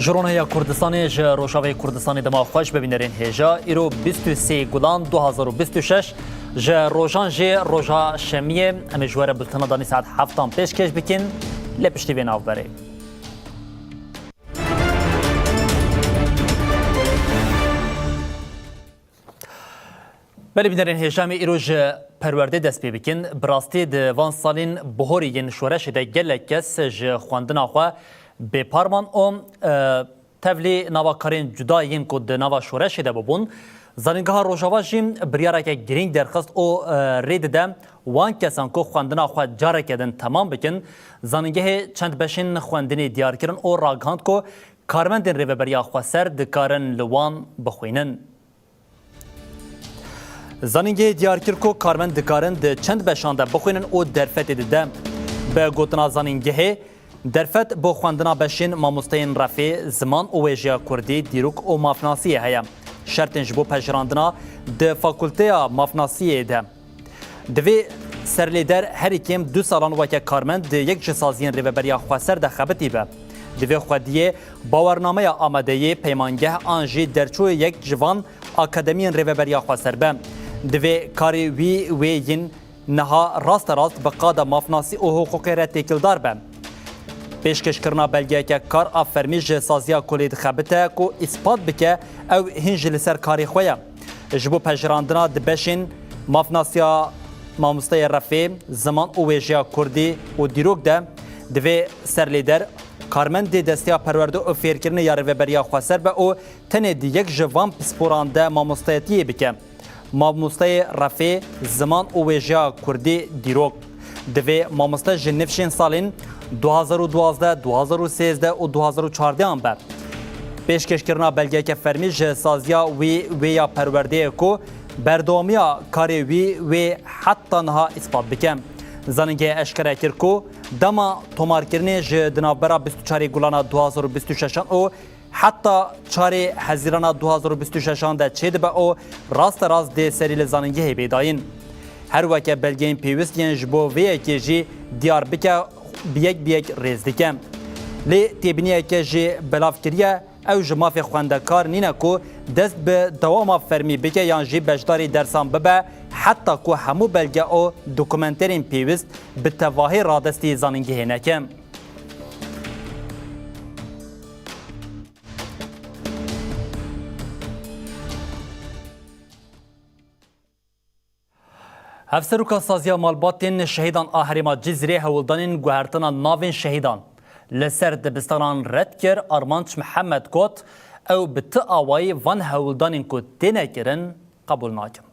جرونه کردستان ج روشاوی کردستان دما خوش ببینرین هجا ایرو 23 گلان 2026 ج روجان ج روجا شمیه امجوار بلتنا دانی ساعت 7 پیش کش بکن لپشتی بین آف بره بله بینرین هجامی ایرو ج پرورده دست پی بکن براستی د وان سالین بهوری ین شورش ده گلک کس ج خواندن آخوا به پارمان تفلی نواکارین جدایین کد نوا شورش ده ببون زنگاه روجاوا جیم بریاره که گرینگ درخست او رید ده وان کسان که خواندن آخوا جاره کدن تمام بکن زنگاه چند بشین خواندنی دیار کرن او راگهاند که کارمندین ریوبری آخوا سر دکارن لوان بخوینن زنگاه دیار کرد که کارمند دکارن ده چند بشانده بخوینن او درفت ده به گوتنا زنگاه درفت با خواندنا بشین ماموستین رفی زمان او ویژیا کردی دیروک او مافناسیه هیا شرطنج بو پجراندنا ده فاکولتیا مافناسیه ده دوی سرلیدر هر کم 2 سالان وکه کارمند ده یک جسازین ریوبریا خواسر ده خبتی به دوی خودیه باورنامه آمادهی پیمانگه آنجی درچو یک جوان اکادمین ریوبریا خواسر به دوی کاری وی ین نها راست بقاده مافناسی او حقوقی را تکلدار به پیشکش کرنا بلگه که کار افرمیج سازیا کلید خبته کو اثبات بکه او هنج لسر کاری خویا جبو پجراندنا دبشین مافناسیا ماموسته رفی زمان او ویجیا کردی و دیروک ده دوی سرلیدر کارمند دستیا پرورده او فیرکرن یار و بریا خواسر به او تنه دی یک جوان پسپورانده ماموستهیه بکه ماموسته رفی زمان او ویجیا کردی دیروک دوی ماموسته جنفشین سالین 2012 2013 و 2014 به پیشکش کرنا بلگه که فرمیج سازیا وی یا پرورده کو بردوامیا کاری وی حتی نها اثبات بکم زنگه اشکره کر کو دما تومار کرنه ج دنابرا 24 گلانا 2026 او حتی 4 حزیرانا 2026 ده چید به او راست ده سریل زنگه بیداین هر وکه بلگه پیوست ین جبو وی که جی دیار بکه بیک ریز دیکم لی تیبینیه که جی بلاف کریه او جماف خواندکار نینه کو دست به دوام فرمی بکه یان جی بجداری درسان ببه حتی کو همو بلگه او دوکومنترین پیوست به تواهی رادستی زاننگه نکم هفسروکا سازیا مالباتین شهیدان آهریما جزیره هولدانین گوهرتنا ناوین شهیدان لسر دبستانان رد کر آرمانچ محمد کوت او بت آوایی وان هولدانین کو تینه کرن قبول ناکم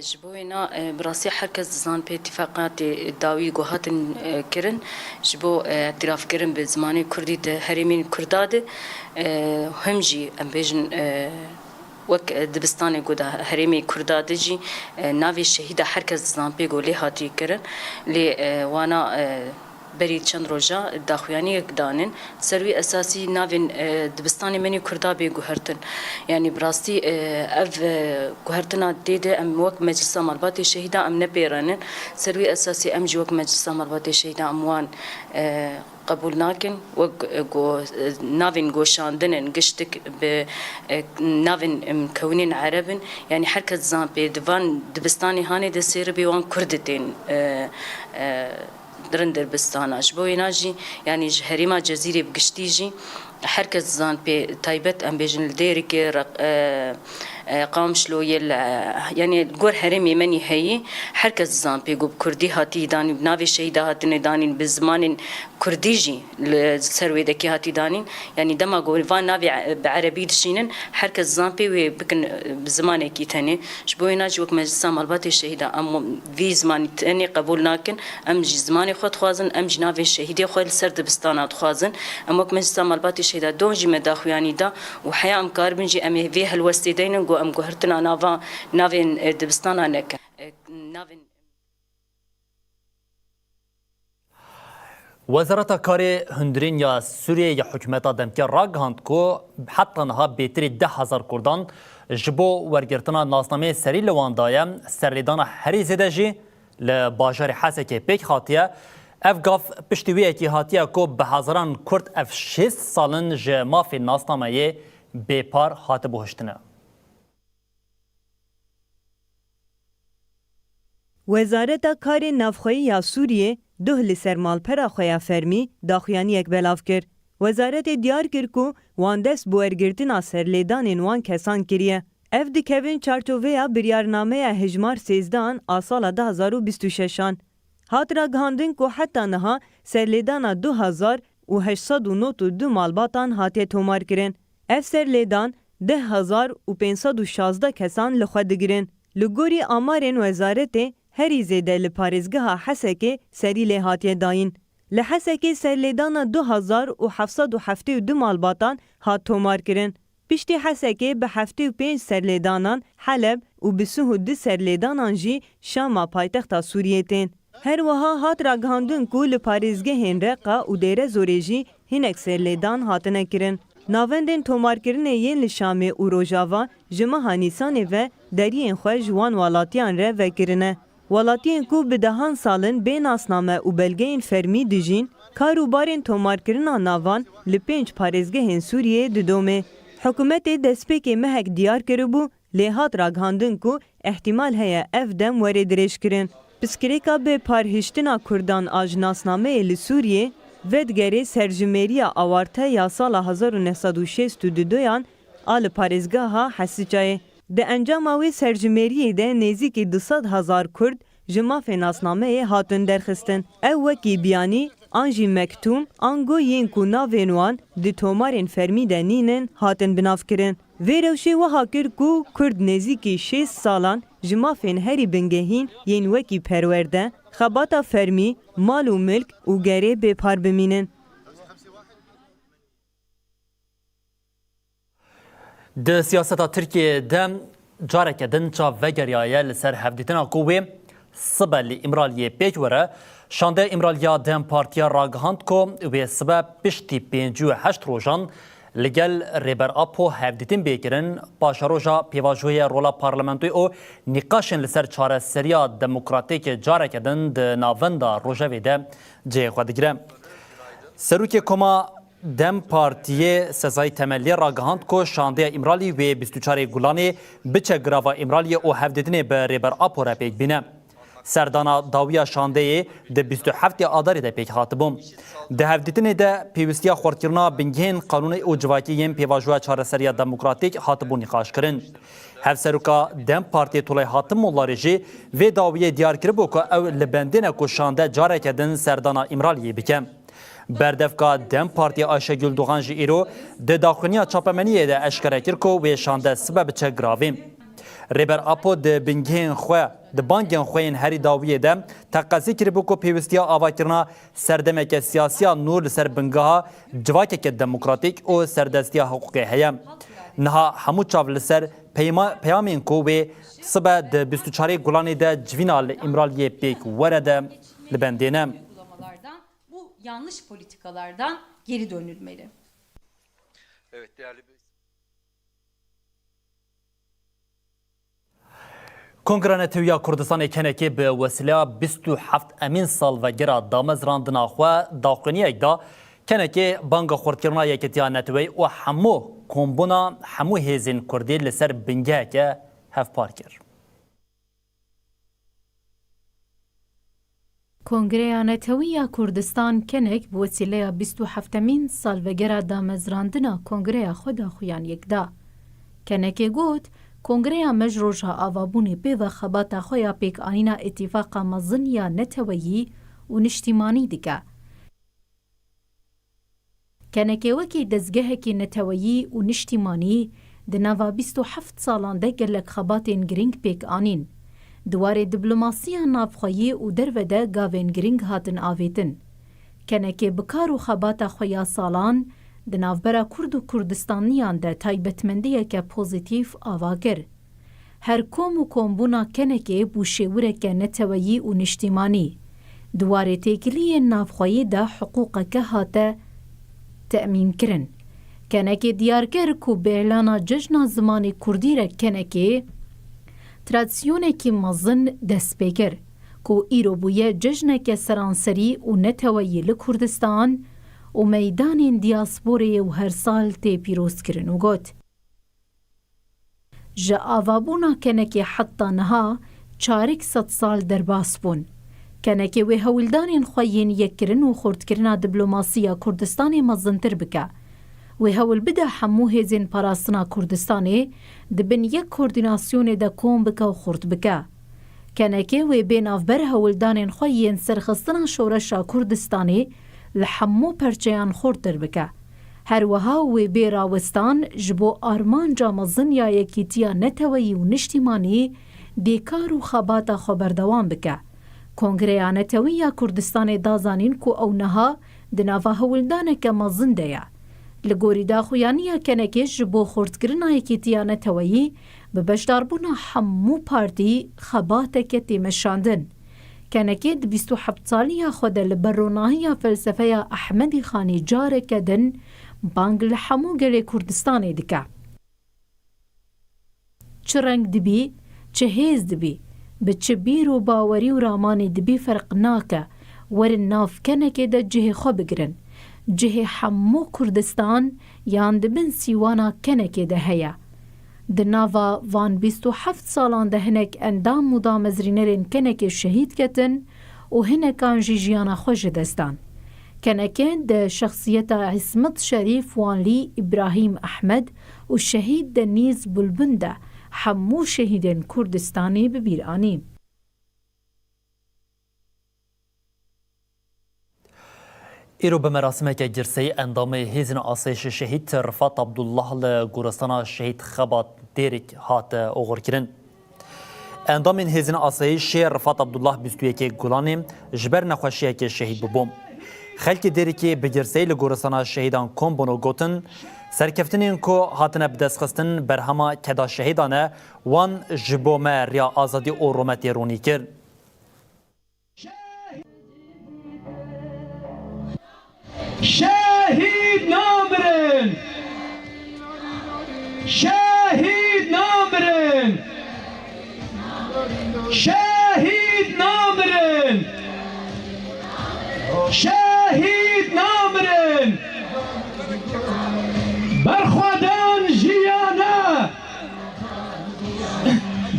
جبوینا براسي حركز زان به اتفاقات داوي جوهاتن كرن جبو اعتراف كرن بزماني كردي هرمين كرداد همجي ام بيجن وك دبستاني قد هرمي كردادجي ناوي شهيدة حركز زان بيجو لي هاتي كرن لي وانا برید چند روزا داخویانی دانن سروی اساسی ناوین دبستانی منی کردا به گوهرتن یعنی براستی اف گوهرتنا دیده ام وک مجلس مالبات شهیدا ام نپیرانن سروی اساسی ام جوک مجلس مالبات شهیدا اموان قبول ناکن و ناوین گوشاندنن گشتک به ناوین مکونین عربن یعنی حرکت زان به دوان دبستانی هانی دسیر بیوان کردتین درن دربستاناش بو يناجي يعني هريما جزيره بقشتيجي حركه زان بي تايبت ام بيجن الديرك قام شلو يل يعني غور هرمي مني هي حركه زان بي غوب كردي هاتي داني بنافي شهيدا هاتني داني بزمان كرديجي السروي دكي هاتي داني يعني دما غول فان نافي بعربي دشينن حركه زان بي بكن بزمان كي تاني شبوينا جوك مجلس مالبات الشهيدا ام في زمان تاني قبول ناكن ام زماني خد خوازن ام جنافي الشهيدي خد سرد بستانات خوازن ام وك مجلس مالبات الشهيدا دوجي مداخواني دا وحياه ام كاربنجي ام في هالوستيدين ام گوهرتنا ناوین دبستانا نک ناوین وزارت کاری هندرین یا سوریه یا حکومت دمکه راگهاند کو حتی نها بیتری 10,000 کردان جبو ورگرتنا ناسنامه سری لواندایم سرلیدان هری زده جی لباجار حسکه پیک خاطیه اف گاف پشتویه کی هاتیه کو به هزاران کرد اف 6 سالن ج مافی ناسنامه بپار هات بهشتنه. وزارت کار نافخویی یا سوریه دوه لسر مالپرا خویا فرمی داخویانی یک بلاف کرد. وزارت دیار کرد که وان دست بو ارگرتنا سرلیدان وان کسان کریه. اف دکوین چارتوویا بریارنامه هجمار 13 آسال 2026 هات را گهاندن که حتی نها سرلیدان 2892 مالباتان هاتی تومار کرن. اف سرلیدان 10,516 کسان لخواد گرن. لگوری آمارین وزارت هری زیده لپارزگاه حسکه سری لحاتی داین. لحسکه سرلیدان 2772 مالباتان هات تومار کرن. پشتی حسکه به 75 سرلیدانان حلب و به 32 سرلیدانان جی شام پایتخت سوریه تین. هر وها هات را گهاندن که لپارزگه هنرقا و دیره زوریجی هنک سرلیدان هاتنه کرن. ناوندن تومار کرنه ین لشامه و روژاوا جمعه نیسانه و درین خواه جوان والاتیان ره و کرنه. والاتیان که به دهان سالن بین اسنامه و بلگه فرمی دجین کاروبارین تومار کرنه ناوان لپنج پارزگه هن سوریه ددومه. حکومت دسپیک مهک دیار کربو لیهات را گهاندن که احتمال هیا اف دم وری درش کرن. پسکریکا به پارهشتنا کردان آجناسنامه لسوریه ودگری سرجمهریا آوارته یا سال 1962 آل پارزگاه ها حسیچای. ده انجام آوی سرجمهریه ده نزدیک 200,000 کرد جماف ناسنامه هاتن درخستن. او وکی بیانی آنجی مکتوم آنگو ین کو ناوینوان دی تومارین فرمی ده نینن هاتن بناف کرن. ویروشی وها کر کو کرد نزدیکی 6 سالان جمافین هری بنگهین ین وکی پرورده خباتا فرمی مال و ملک و گره بپار بمینن. د سیاستا ترکیه دم جارک دنچا وگریایه لسر هفدیتنا کوی سبا لی امرالیه پیک وره شانده امرالیا دم پارتیا راگهاند کو و سبا پشتی 58 روژان لگل ریبر اپو هفدیتین بیگرن پاشاروژا پیواجوی رولا پارلمنتوی او نقاشن لسر چاره سریا دموکراتیک جارک دن د ناوندا روژاوی ده جه خودگیره. سروک کما دم پارتیه سزای تملی راگهاند کو شانده امرالی و 24 گولانی بچه گراوا امرالی او هفدیتین به ریبر اپو را پیک بینه. سردانا داویا شانده ده 27 آداری ده پیک خاطبوم. ده هفدیتین ده پیوستیا خوردکرنا بنگهین قانون او جواکی یم پیواجوه چارەسەریya دموکراتیک هاتبو نقاش کرن. هفسروکا دم پارتی طولای حاتم مولاری جی و داویه دیار کربو که او لبندین کو شانده جاره کدن سردانا امرالیه بکم. بردفکا دم پارتی آشه گلدوغان جی ایرو ده داخونیا چاپمنیه ده اشکره کرکو و شانده سبب چه گراویم. ریبر اپو ده بنگهین خواه ده بانگین خوین هری داویه ده تقاضی کربو که پیوستیا آواکرنا سردمک سیاسیا نور لسر بنگاها جواکک دموکراتیک او سردستیا حقوقی هیم. نها همو چاو لسر پیامین کو و سبا ده 24 گولانی ده جوینال امرالیه پیک ورده لبندینه. Bu yanlış politikalardan geri dönülmeli. Evet değerli کنگره نتویا کردستان کنکی به وسیله 27 امین سال و گرا دامزراندنا خو داخلینی اگدا کنکی بانگ خوردکرنا یکتیا نتوی و همو کمبونا همو هیزین کردی لسر بنگه که هف پارکر. کنگره نتویا کردستان کنک به وسیله 27 امین سال و گرا دامزراندنا کنگره خدا خویان یکدا. کنکی گوت کنگره مجروجها آوابونی پی و خبات خویا پیک آنینا اتفاق مزن یا نتویی و نشتیمانی دیگه. کنکه وکی دزگه کی نتویی و نشتیمانی دنوا 27 سالان ده گلک خباتین گرینگ پیک آنین. دوار دیپلماسی نافخویی و دروده گاوین گرینگ هاتن آویتن. کنکه بکار و خبات خویا سالان د ناوبره کورد و کردستانیان ده تایبتمندیه که پوزیتیف آواگر. هر کوم و کومبونا کنکه بوشیوره که نتویی و نشتیمانی. دواره تیکلی نافخویی ده حقوق که هاته تأمین کرن. کنکه دیارگر کو بیلانا ججنا زمانی کردی را کنکه ترادسیونه که مزن دست بگر. کو ایرو بویه ججنک سرانسری و نتویی لکردستان و میدان دیاسپوری و هر سال تی پیروز کرن و گوت. جا آوابونا کنکی حتی نها 400 سال در باس بون. کنکی و هولدان خوین یک کرن و خورد کرنا دیپلماسیا کردستان مزنتر بکه. و هول بده همو هزین پاراستنا کردستانی دبن یک کوردیناسیون دا کوم بکه و خورد بکه. کنکی و بین افبر هولدان خوین سرخستنا شورشا کردستانی لحمو پرچیان خورد در بکه. هر وها و بی راوستان جبو آرمان جا مزن یا یکیتیا نتوی و نشتیمانی دیکار و خباتا خبردوان بکه. کنگره نتوی یا کردستان دازانین کو او نها دناوا هولدانه که مزن دیا. لگوری دا خویانی کنکش جبو خوردگرنا یکیتیا نتوی ببشداربونا همو پارتی خباتا که تیمشاندن. کنکی 27 سالی خود لبروناهی فلسفه احمدی خانی جاره کدن بانگ لحمو گلی کردستانی دکه. چه رنگ دبی، چه هیز دبی، به چه بیر و باوری و رامانی دبی فرق ناکه ورن ناف کنکی ده جه خو بگرن. جه همو کردستان یان دبن سیوانا کنکی ده هیا. د ناوا وان 27 سالان ده هنک اندام و دامزرینرین کنک شهید کتن و هنکان جیجیانا خوش دستان. کنکین ده شخصیت عصمت شریف وانلی ابراهیم احمد و شهید ده نیز بلبنده همو شهیدین کردستانی ببیرانی. ایرو به مراسمه که جرسی اندام هیزن آسایش شهید رفات عبدالله لگورستان شهید خبات دیرک هات اوغر کرن. اندام هیزن آسایش رفات عبدالله 21 گلانی جبر نخوشیه که شهید ببوم. خلک دیرکی به جرسی لگورستان شهیدان کن بونو گوتن سرکفتنین که هاتنه بدستخستن برهما کدا شهیدانه وان جبومه ریا آزادی و رومتی رونی کرد. شهید نامرن شهید نامرن شهید نامرن شهید نامرن برخوادان جیانه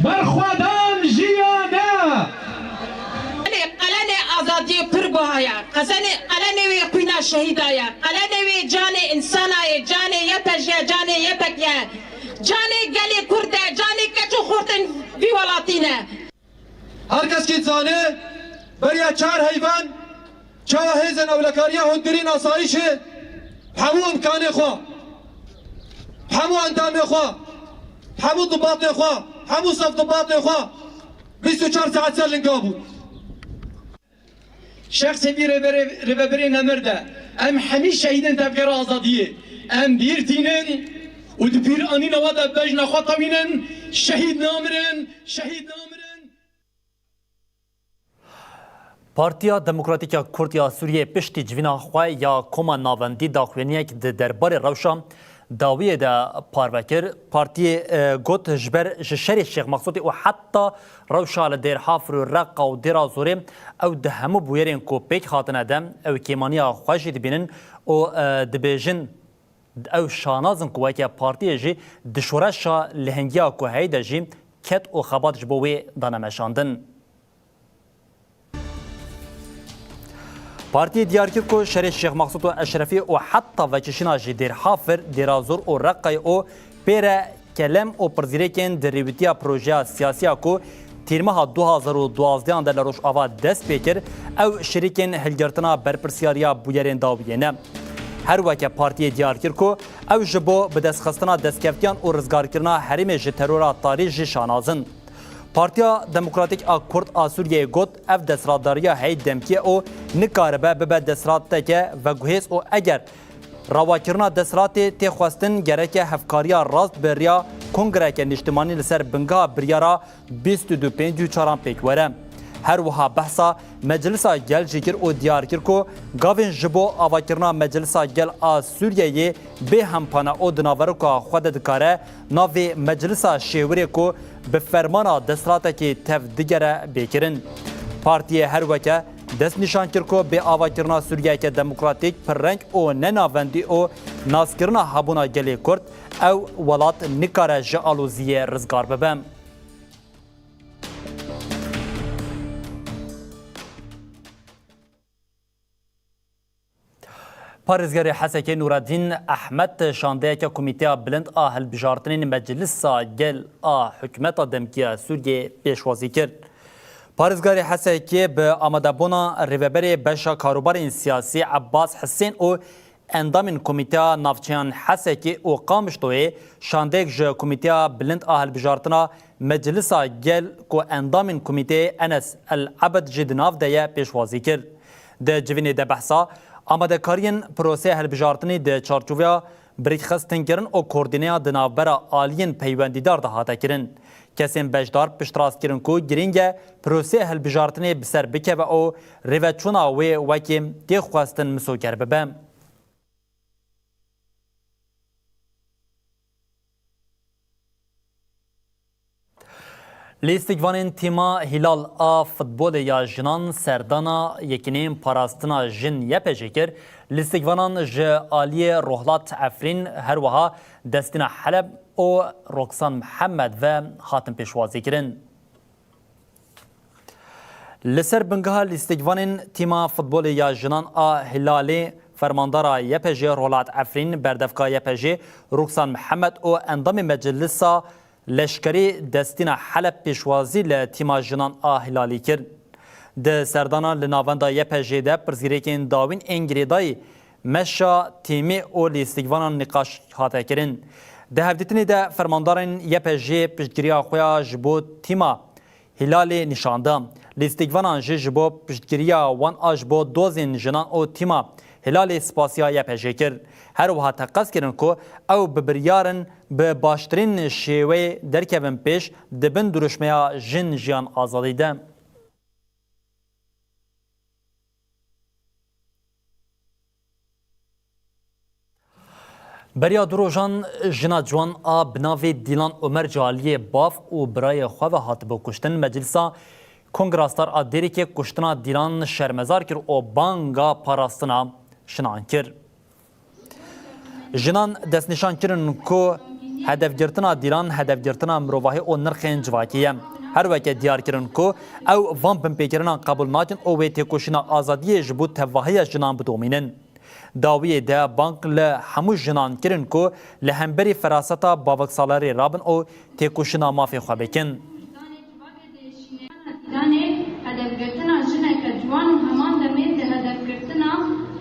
برخوادان جیانه قلن آزادی پر بهایا قلن وی قینا شهیدایا قلن وی جان انسانای جان یپجیا جان یپکیا جان گلی کرد جان کچو خورتن وی ولاتینه هر کس کی زانه بریا چهار حیوان چا هیزن اولکاریا هندرین آسایش همو امکان خو همو اندام خو همو ضباط خو همو صف ضباط خو 24 ساعت سر لنگا بود شخص بی رببری نمرده ام همیشه شهیدن تفکر آزادیه ام بیرتینن و دپیر آنین و دا بجن خطوینن شهید نامرن شهید نامرن. پارتیا دموکراتیکا کردیا سوریه پشتی جوینا خواه یا کما ناوندی داخوینیه که دربار روشا داویه دا پاروکر پارتی گوت جبر شری شیخ مقصودی و حتی روشا لدیر حافر و رقا و دیر آزوری او ده همو بویرین کو پیک خاطنه دم او کیمانیا خوشی دبینن و دبیجن او شانازن کوه که پارتی جی دشورشا لهنگیا کو هیده جی کت و خبات جبوی دانمشاندن. پارتی دیارکرکو شری شیخ مقصود و اشرفی و حتی وکشنا جی دیر حافر دیرازور و رقای و پیر کلم و پرزیرکن دریویتیا پروژه سیاسی کو تیرمها 2012 در روش آوا دست پیکر او شریکن هلگرتنا برپرسیاریا بویرین داویینه. هر وکه پارتی دیارکرکو او جبو به دست خستنا دستکفتیان و رزگارکرنا حریم جی ترورا تاریخ جی شانازن. پارتیا دموکراتیک کرد آسوریه گوت اف دستراداریا هی دمکیه او نکاربه ببه دسترات تکه و گوهیس او اگر رواکرنا دستراتی تخواستن گرکه هفکاریا راست بریا کنگره که نشتمانی لسر بنگاه بریارا 22 پیک وره. هر وها بحثا مجلسا گل جکر و دیار کرکو گاوین جبو آواکرنا مجلسا گل آسوریه به همپانا او دناورکا خود دکاره ناوی مجلسا شیوری کو به فرمانا دستراتا که تف دیگره بیکرن. Partiye her weke dest nîşan kir ku bê avakirina Sûriyeke Demokratîk pirreng û nenavendî û naskirina hebûna gelê Kurd ew welat nikare ji aloziyê rizgar bibe. Parêzgerê Hesekê Nûreddîn Ehmed şandeyeke Komîteya Bilind a Hilbijartinên Meclisa Gel a Hikûmeta Demkiya Sûriyê pêşwazî kir. Parêzgarê Hesekê bi amadebûna rêveberê beşa karobarên siyasî Abbas Hesên û endamên Komîteya Navçeyan Hesekê û Qamişloyê şandeyek ji Komîteya Bilind a Hilbijartina Meclisa Gel ku endamên Komîteyê Enes El Ebed jî di nav de ye pêşwazî kir. Di civînê de behsa amadekariyên proseyê hilbijartinê di çarçoveya birîkxistinkirin û koordîneya di navbera aliyên peywendîdar de hate kirin. Kesên bejdar piştrast kirin ku girîng e proseyê hilbijartinê bi ser bikeve û rêveçûna wê wekê tê xwestin misoger bibe. Lîstikvanên tîma Hilal a futbolê ya jinan serdana yekînên parastina jin yepêjî kir. Lîstikvanan ji aliyê Rohlat Efrîn her wiha destîna Heleb û Roksan Mihemed ve hatin pêşwazî kirin. Li ser bingeha lîstikvanên tîma futbolê ya jinan a Hilalê fermandara yepêjî Rohlat Efrîn, berdevka yepêjî Roksan Mihemed û endamê meclisa leşkerî destîna Heleb pêşwazî li tîma jinan a Hilalî kir. Di serdana li navenda yepêjê de pirzgirêkên dawîn ên girêdayî meşa tîmê û lîstikvanan nîqaş hate kirin. Di hevdîtinê de fermandarên yepêjê piştgiriya xwe ya ji bo tîma Hilalê nîşanda. Lîstikvanan jî ji bo piştgiriya wan a ji bo dozên jinan û tîma Hilalê spasiya yepêjê kir. Her wiha teqez kirin ku ew bi biryarin bi baştirîn şêweyê derkevin pêş dibin duruşmeya jin jiyan azadî de. Beriya du rojan jina ciwan a bi navê Dîlan Ömer Caliyê bav û birayê xwe ve hatibe kuştin. Meclisa Kongrastar a derêkê kuştina Dîlan şermezar kir û banga parastina şinan kir. Jinan destnîşan kirin ku hedefgirtina Dîlan hedefgirtina mirovahî û nirxên civakî ye. Her weke diyar kirin ku ew van binpêkirinan qebûl nakin û wê têkoşîna azadiyê ji bo tevahiya jinan bidomînin. Dawiyê de bank li hemû jinan kirin ku li hemberî feraseta baveksalarê rabin û têkoşîna mafê xwe bikin. Hedefgirtina jineke ciwan û heman demê di hedefgirtina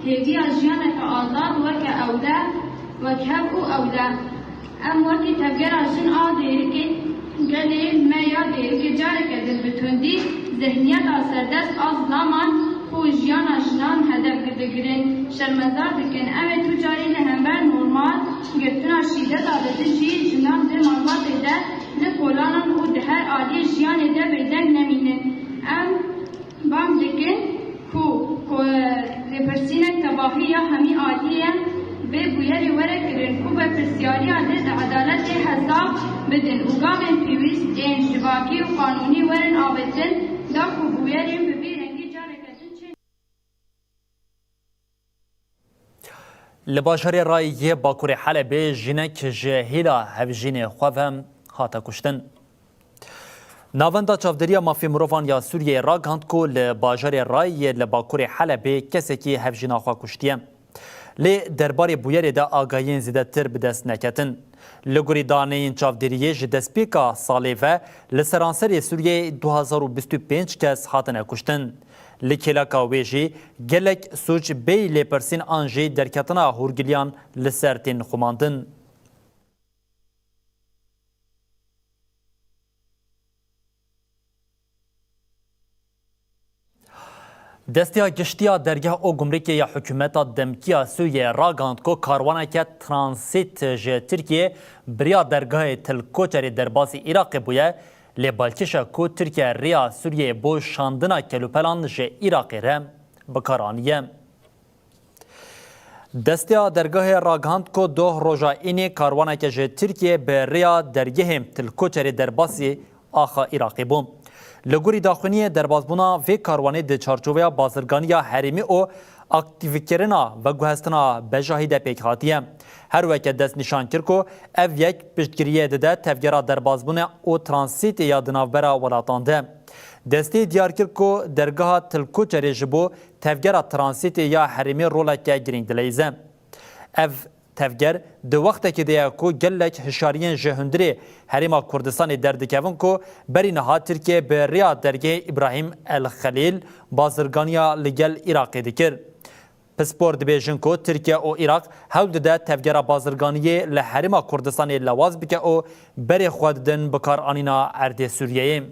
hêviya jiyaneke azad weke ewle wekhev û ewle. Em wekî tevgera jin a dêrikê gelê me ya dêrikê careke din bi tundî zihniyeta serdest a zilaman û jiyana jinan hedef digirin, şermezar dikin. Em ê tu carî li hember normal girtina şîdeta didin jî jinan di malbatê de di kolanan û di her aliyê jiyanê de bêdeng nemînin. Em bang dikin ku lêpirsînek tebahî ya hemî aliyê bê bûyerê were kirin ku bi pirsyariya de di edaletê hesab bidin û gavên pêwîst ên jivakî û qanûnî werin avêtin da ku bûyerên bi vî rengî careke din çê. Li bajarê Rayê Bakurê Helebê jinek ji hêla hevjînê xwe ve hate kuştin. Navenda çavderiya mafê mirovan ya Sûriyê ragihand ku li bajarê Rayê li Bakurê Helebê kesekî hevjîna xwe kuştiye. Lê derbarê bûyerê de agahiyên zêdetir bi dest neketin. Li gorî daneyên çavderiyê ji destpêka salê ve li seranserê Sûriyê 2025 kes hatine kuştin. Li kêleka wê jî gelek suç bêyî lêpirsîn an jî derketina hûrgiliyan li ser tên xumandin. Destiya giştiya dergah û gumrêkê ya hikûmeta Demkiya Sûriyê ragihand ku karwaneke transît ji Tirkiye biriya dergahê Tilkoçerê derbasî Iraqê bûye, lê balkêşa ku Tirkiye rêya Sûriyê bo şandina kelopelan ji Iraqê re bikaraniye. Destiya dergahê ragihand ku doh roja înê karwaneke ji Tirkiye bi rêya dergehê Tilkoçerê derbasî axa Iraqê bû. لگوری داخونی دربازبونا و کاروانی د چارچوبه بازرگانیا حریمی او اکتیویکرنا و گوهستنا بجاهی پیک هاتیه. هر وقت دست نشان کرد که اف یک پشتگیریه ده تفگیرا دربازبون او ترانسیت یا دناوبرا ولاتانده. دستی دیار کرد که درگاه تلکوچری جبو تفگیرا ترانسیت یا حریمی رولک گرینگ دلیزه. اف تفگر دو وقت که دیا کو گلک هشاریان جهندری حریم کردستان دردکون کو بری نها ترکیه به ریا درگه ابراهیم الخلیل بازرگانیا لگل عراق دکر. پسپور دبیجن کو ترکیه او عراق هول ده تفگر بازرگانی له حریم کردستان لواز بکه او بری خوددن بکار آنینا ارد سوریه.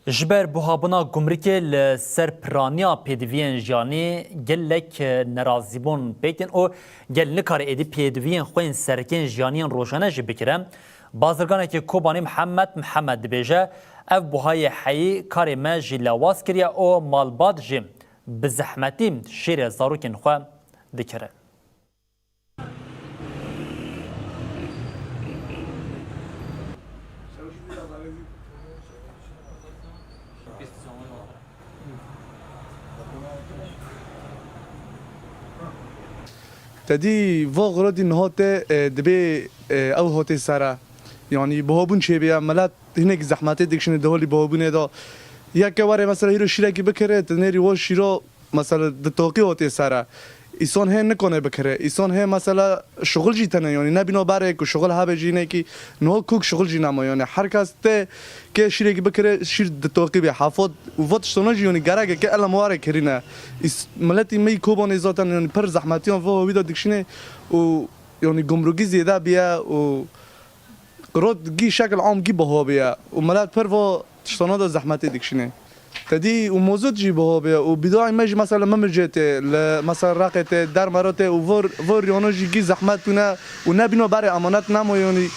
جبر بوهابونا گمرکی لسر پرانیا پیدوین جانی گلک نرازیبون بیتن او گل نکار ایدی پیدوین خوین سرکین جانین روشانه جی بکرم بازرگانه که کوبانی محمد بیجه اف بوهای حیی کار ما جی لواز کریا او مالباد جی بزحمتیم شیر زاروکین خواه دکره. تدي فوق نهات دبي او هوتي سارا يعني بهابون شي بيا ملات هناك زحمات ديكشن دهولي بهابون دا يا كواري مثلا هيرو شيراكي بكره تنيري و شيرو مثلا دتوقي هوتي سارا ایسان هم نکنه بکره ایسان هم مثلا شغل جیتنه یعنی نبینو باره که شغل ها بجینه که نه کوک شغل جینا ما یعنی هر کس ته که شیره که بکره شیر دتوقی به حافظ و وقتشتونه یعنی گرگه که الان مواره کرینه ملتی می کوبان ازاتن یعنی پر زحمتیان و ویدا دکشینه و یعنی گمرکی زیاده بیا و قرود گی شکل عام گی بها بیا و ملت پر و تشتونه دا زحمتی دکشینه تدي وموجود جيبه وبداعي ماجي مثلا ما مرجته مثلا راقته در مراته وفور يونجي جي زحمتنا ونبينو باري امانات نامو يعني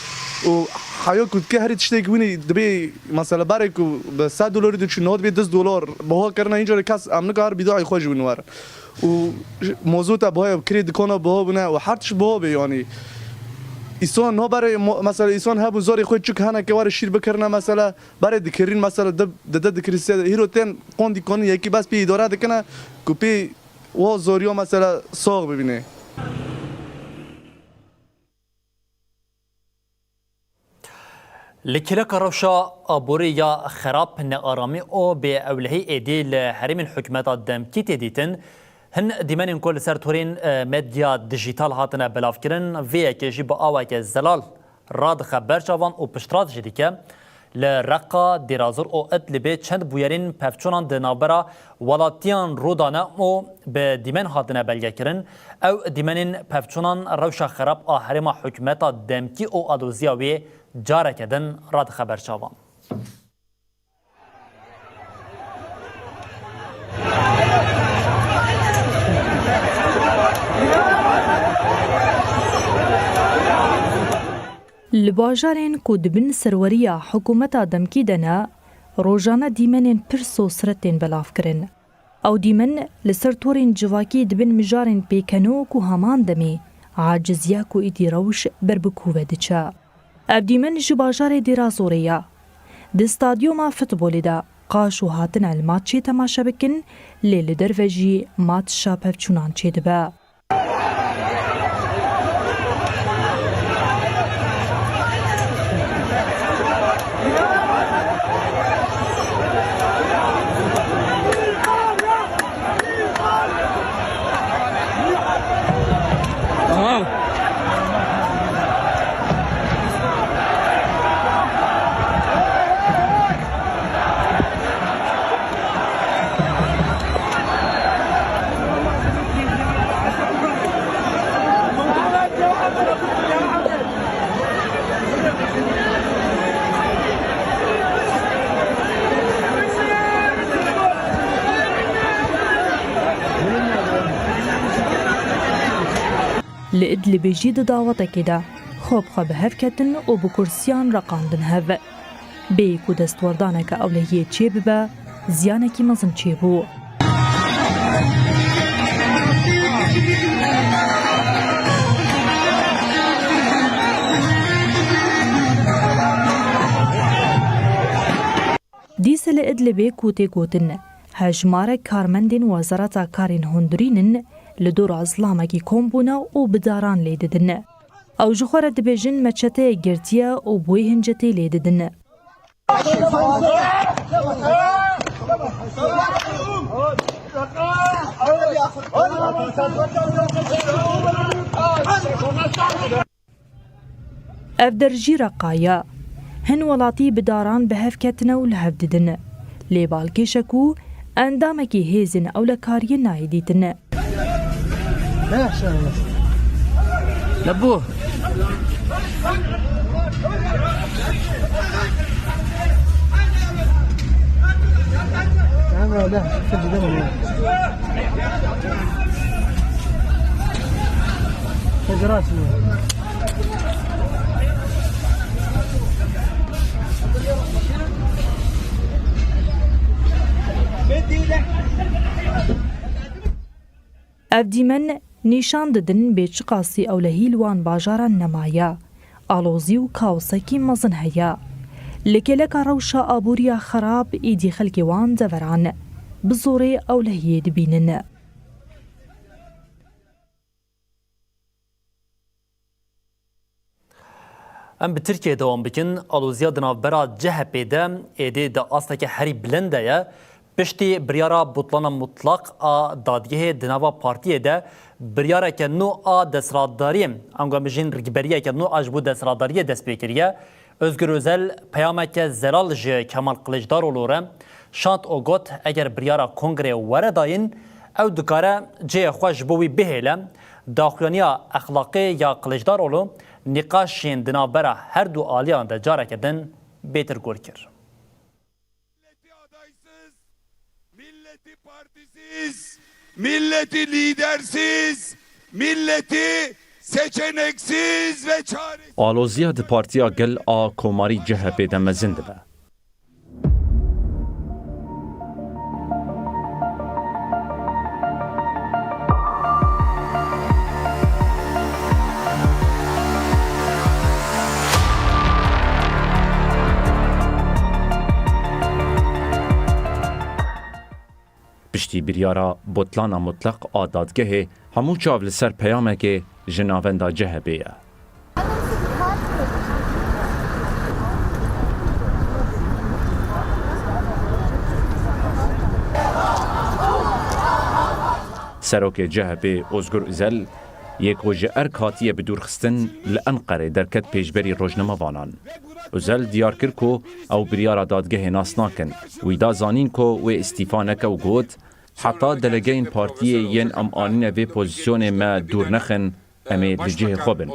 وحيو كنت كهري تشتيك ويني دبي مثلا بارك ب $100 دوتش نوت ب $10 بها كرنا اینجا کس امنکار بداعي خوش بنوار وموجود بها كريد كونه بها بنا وحرتش بها يعني ایسان ها برای مثلا ایسان ها بزاری خود چک هنه که وارد شیر بکرنه مثلا برای دکرین مثلا دد دکریسته هیرو تن قندی کنی یکی بس پی اداره دکنه که پی و زوریا مثلا ساق ببینه. لکلک روشا آبوری یا خراب نآرامی او به اولهی ایدی لحریم الحکومت دمکی تدیتن هن دیمن کل سر تورین مدیا دیجیتال هاتنه بلاف کرن وی که جی با آوا که زلال راد خبر چوان او پشترات جدی که لرقا دیرازور او ادلبه چند بویرین پفچونان دنابرا ولاتیان رودانه او به دیمن هاتنه بلگه کرن او دیمنین پفچونان روشا خراب آهرما حکومتا دمکی او آدوزیاوی جاره کدن راد خبر چوان. لباجارین کو دبن سروریا حکومتا دمکی دنا روزانه دیمنین پرسو سرتین بلاف کرن او دیمن لسر تورین جواکی دبن مجارین پیکنو کو همان دمی عاجزیا کو ایدی روش بربکو ودچا اب دیمن جباجار دیرازوریا د استادیوم فوتبال دا قاش و هاتن الماتشی تماشا بکن لیل دروجی مات شاپف چونان چیدبا لإدلب جيد دعوة كده خوب خب هفكتن و بكرسيان رقاندن هف بيكو دستوردانك أولهية چه ببا زيانكي مزن چه بو ادلبê ku tê gotin hejmarek karmendên Wezareta Karên Hundirînin li dora zilamekî kombûna û bidaran lê didin. Ew ji xwe re dibêjin me çeteyê girtiye û wê hincetê lê didin. Ev derjîra qaya hin welatî bidaran bi hev ketine û li hev didin. Lê balkêşek û endamekî hêzên ewlekariyê nayê dîtin. لبوه Ev dîmen nîşan didin bêçiqasî ewlehîl wan bajaran nemaya, alozî û kaosekî mezin heye. Li geleka rewşa aboriya xerab êdî xelkê wan deveran, bi zorê ewlehiyê dibînin. Em bi Tirkiye devam bikin, alozîya di navbera CHP de êdî de asteke herî bilind ye. Piştî biryara butlana mutlaq a dadgehê di nava partiyê de biryareke nû a desratdariyê em bijîn rêberiyeke nû a ji bo desratdariyê dest pê kiriye. Özgür Özel peyameke zelal ji Kemal Kılıçdaroğlu re şant o got eger biryara kongrê were dayîn ew dikare ciyê xwe ji bo wî bihêle. Daxuyaniya exlaqê ya Kılıçdaroğlu nîqaşên di navbera her du aliyan de careke din bêtir gor kir. Milleti partisiz, milleti lidersiz, milleti seçeneksiz ve çaresiz. Aloziya di partiya gel a komarî CHP de mezin dibe. Piştî biryara botlana mutlaq a dadgehê hemû çav li ser peyamekê ji navenda CHP ye. Serokê CHP Özgür Özel yek ji erk hatiye bi dûrxistin li Enqerê derket pêşberî rojnamavanan. Özel diyar kir ku ew biryara dadgehê nas nakin. Wî da zanîn ku wê îstîfa neke û got heta delegeyên partiyê yên em anîne vê pozisyonê me dûr nexin em ê li cihê xwe bin.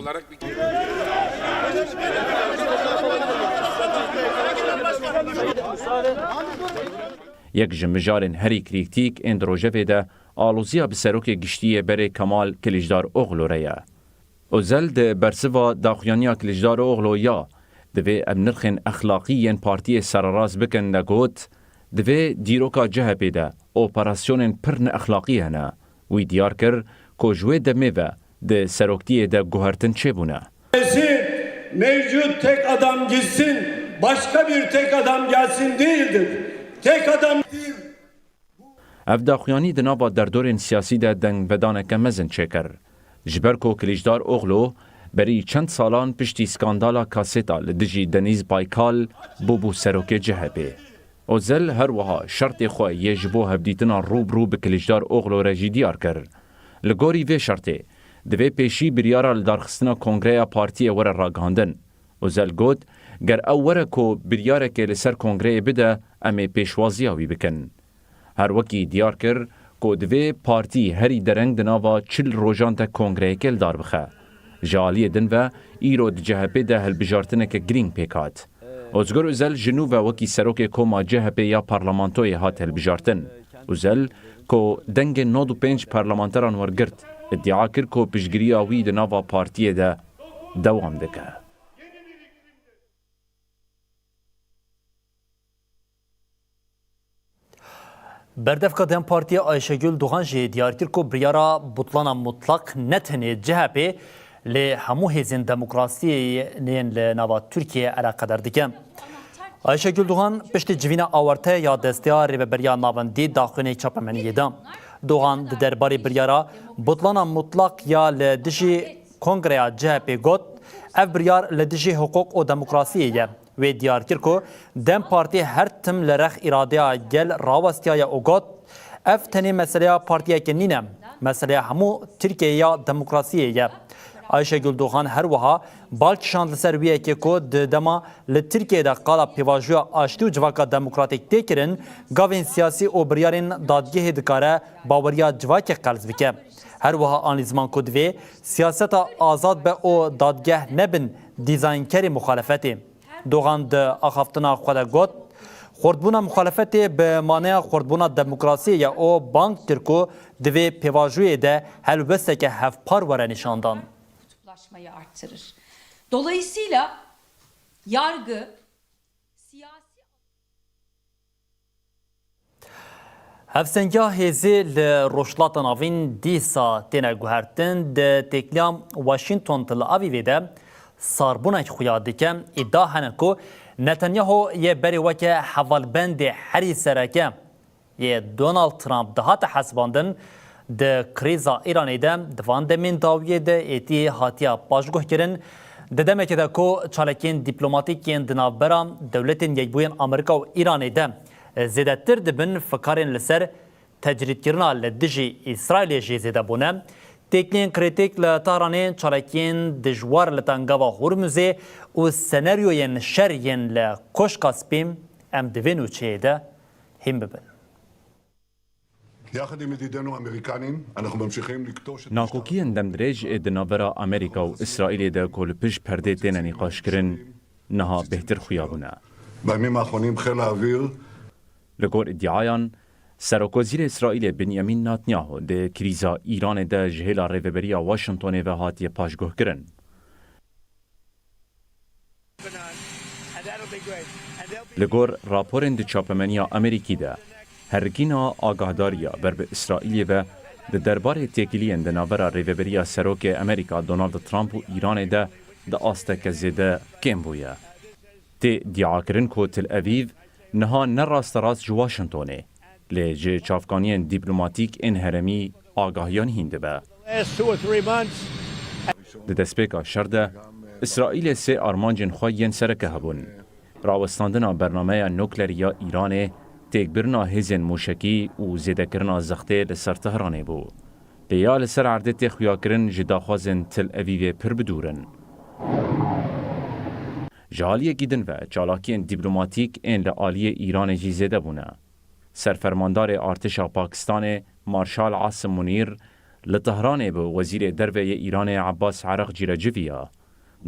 Yek ji mijarên herî krîtîk ên di rojevê de aloziya bi serokê giştiyê berê Kemal Kılıçdaroğlu re ye. Özel de bersiva daxuyaniya Kılıçdaroğlu ya divê em nirxên exlaqî yên partiyê serraz bikin de got divê dîroka CHP de operasyonên pir neexlaqî hene. Wî diyar kir ku ji wê demê ve di seroktiyê de guhertin çêbûne. Mevcut tek adam gitsin, başka bir tek adam gelsin değildir. Tek adam değil. Ev daxuyanî di nava derdorên siyasî de dengvedaneke mezin çêkir. Ji ber ku Kılıçdaroğlu berî çend salan piştî skandala kaseta li dijî Deniz Baykal bûbû serokê CHP. Özel her wiha şertê xwe yê ji bo hevdîtina rûbrû bi Kılıçdaroğlu re jî diyar kir. Li gorî vê şertê divê pêşî biryara li darxistina kongreya partiyê were ragihandin. Özel got ger ew were ku biryarekê li ser kongreyê bide em ê pêşwaziya wî bikin. Her wekî diyar kir ku divê partî herî dereng di nava çil rojan te kongreyekê li dar bixe. Ji aliyê din ve îro di CHP de hilbijartineke girîng pêk hat. Özgür Özel ji nû ve wekî serokê koma CHP ya parlamentoyê hat hilbijartin. Özel ku dengên 95 parlamenteran wergirt iddia kir ku piştgiriya wî di nava partiyê de dewam dike. Berdevka Dem Partiya Ayşegül Doğan jî diyar kir ku biryara butlana mutlaq ne tenê CHP li hemû hêzên demokrasiyên li nava Tirkiye alaqedar dike. Ayşe Güldoğan piştî civîna awarte ya desteya rêveberiya navendî daxuyanê çapemeniyê de. Doğan di derbarê biryara butlana mutlak ya li dijî Kongreya CHP got, ev biryar li dijî hukuk û demokrasiyê ye. Wê diyar kir ku Dem Partî her tim li rex îradeya gel rawestiyaya û got, ev tenê meseleya partiyekê nîne, meseleya hemû Tirkiyeyê ya demokrasiyê ye. Ayşe Güldoğan her wiha balkişand li ser wî yekê ku di dema li Tirkiyeyê qala pêvajoya aştî û civaka demokratîk tê kirin, gavên siyasî û biryarên dadgehê dikare baweriya civakê qelz bike. Her wiha anîzman ku divê siyaseta azad be û dadgeh nebin dîzaynkerê muxalefetê. Doğan di axaftina xwe de got, xwardbûna muxalefetê bi maneya xwardbûna demokrasiyê ye û bank kir ku divê pêvajoyê de helbesteke hevpar were nîşandan. Kutuplaşmayı arttırır. Dolayısıyla yargı siyasi Hevsengiya hêzê li Rojhilata Navîn dîsa têne guhertin di têkiliya Washington Tel Avivê de sarbûnek xuya dike îdia hene ku Netanyahu yê berê weke hevalbendê herî sereke yê Donald Trump dihate hesibandin di krîza Îranê de di van demên dawiyê de êtiyê hatiya paşguh kirin di demekê de ku çalekên dîplomatîkên di navbera dewletên yekbûyên Amerîka û Îranê de zêdetir dibin fikarên li ser tecrîdkirina li dijî İsraîlê jê zêde bûne. Têkliyên kritik li Tehranê çalekên dijwar li tengava Hormuzê û senaryoyên şer yên li Koşka Spîm em di vê nûçeyê de hîn bibin. ناکۆکیان دەمدرێژ di navbera Amerîka û İsraîlê de ku li pişt perdê têne nîqaşkirin niha bêhtir xuya bûne. Li gor îddiayan, Serokwezîrê İsraîlê Benyamin Netanyahu di krîza Îranê de ji hêla rêveberiya Washingtonê ve hatiye paşguhkirin. Li gor raporên di çapemeniya Amerîkî de hergîna agahdariya ber bi İsraîlê ve di derbarê têkiliyên di navbera rêveberiya Serokê Amerîka Donald Trump û Îranê de di asteke zêde kêm bûye. Tê dîakirin ku Tel Aviv niha nerasterast ji Washingtonê lê ji çavkaniyên dîplomatîk ên heremî agahiyan hîn dibe. Di destpêka şer de İsraîlê sê armancên xwe yên sereke hebûn. Rawestandina bernameya nuklerî ya Îranê, têkbirina hêzên mûşekî û zêdekirina zextê li ser Tehranê bû. Lê ya li ser erdê tê xuyakirin ji daxwazên Tel Avîvê pir bidûrin. Ji aliyekî din ve çalakiyên dîplomatîk ên li aliyê Îranê jî zêde bûne. Serfermandarê Artêşa Pakistanê Marşal Asim Munîr li Tehranê bi Wezîrê Derve yê Îranê Abbas Araghçî re civiya.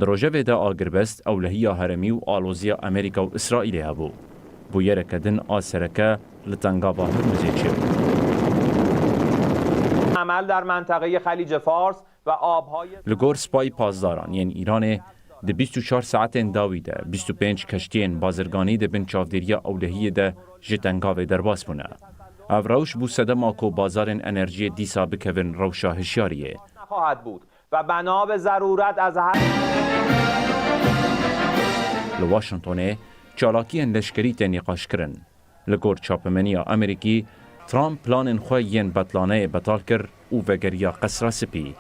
Di rojevê de agirbest ewlehiya heremî û aloziya Amerîka û İsraîlê hebû. Bûyereke din a sereke li tengava Hormuzê çêbû. عمل در منطقه خلیج فارس و آبهای Li gor spayî pazdaran yên Îranê di 24 saetên dawî de 25 keştiyên bazirganî dibin çavdêriya ewlehiyê de ji tengavê derbas bûne. Ev rewş bû sedema ku bazarên enerjiyê dîsa bikevin rewşa hişyariyê. خواهد بود و بنا به ضرورت از هر Li Washingtonê çalakiyên leşkerî tê nîqaşkirin. Li gor çapemeniya Amerîkî, Trump planên xwe yên betlaneyê betal kir û vegeriya qesra spî.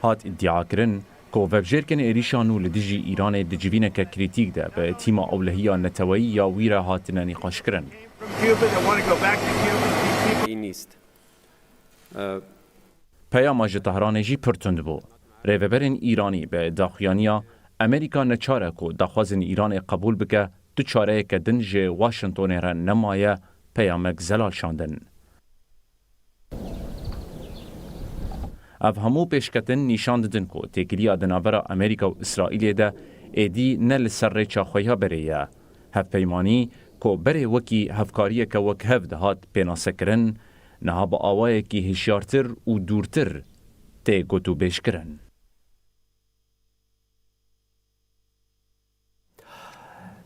Hat iddiakirin ku vevjêrkên êrîşa nû li dijî Îranê di civîneke krîtîk de bi tîma ewlehiya neteweyî ya wî re hatine nîqaşkirin. Peyama ji Tehranê jî pir tund bû. Rêveberên Îranî bi daxuyaniya Amerîka neçare ku daxwazên Îranê qebûl bike du çareyeke din ji Washingtonê re nemaye peyamek zelal şandin. Ev hemû pêşketin nîşan didin ku têkiliya di navbera Amerîka û İsraîlê de êdî ne li ser rêça xwe ya berê ye. Hevpeymanî ku berê wekî hevkariyeke wek hev dihat pênasekirin, niha bi awayekî hişyartir û dûrtir tê gotûbêjkirin.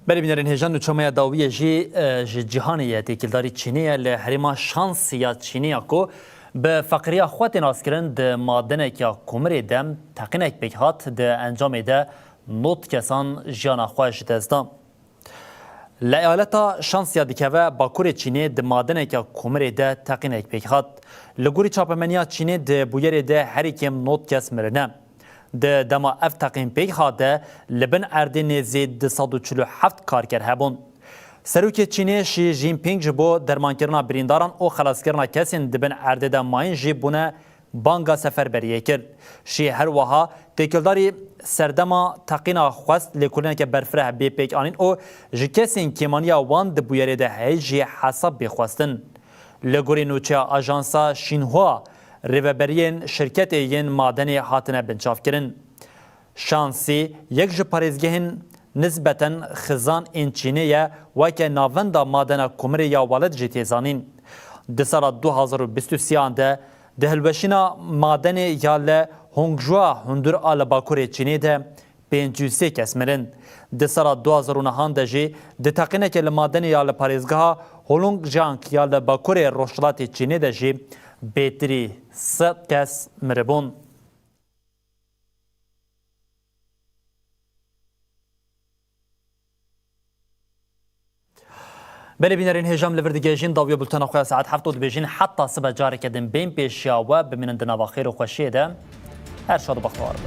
Berîbînerên hêjan û çomaya dawiyê jî ji cîhanê ye têkildarî Çînê ye li herêma şansî ya Çînê ya ku bi feqiriya xwe tên askirin di madenekiya komirê de teqînek pêk hat di encamê de not kesan jiyana xwe ji dest da. لایالتا شانسیا دکوه باکور چینه د مادنه که کومره ده تقینک پیک خط لگوری چاپمنیا چینه ده بویر ده هری کم نوت کس مرنه ده دما اف تقین پیک خاده لبن اردن زید 147 کارگر هبون سروک چینه شی جین پینگ جبو درمانکرنا برینداران او خلاصکرنا کسین دبن ارده ده ماین جی بونه بانگا سفر بریه کرد. شی هر وها تکلداری سردما تقینا خواست لیکولن که برفره بی پیک آنین او جی کسین کمانیا وان ده بویره ده هیجی حساب بخواستن. لگوری نوچه آجانسا شینهوا ریوبرین شرکت این مادنی هاتنه بنچاف کرن. شانسی یک جو پاریزگهن نسبتا خزان این چینه و که ناوندا مادن کمره یا والد جتیزانین. ده سال 2023 ده دهلوشینا مادن یال هنگجوا هندور آل باکور چینه ده 53 کس مرن. ده سال 2009 ده جی ده تقینه که لمادن یال پاریزگاه هولونگ جانک یال باکور روشلات چینه ده جی بیتری 100 کس مربون. بله بینرین هجام لوردگیجین داویو بلتنا خواه ساعت 7 بیجین حتی صبح جاری کردن بین پیشیا و بمینن دنوا خیر و خوشیه ده هر شاد و بختوار ده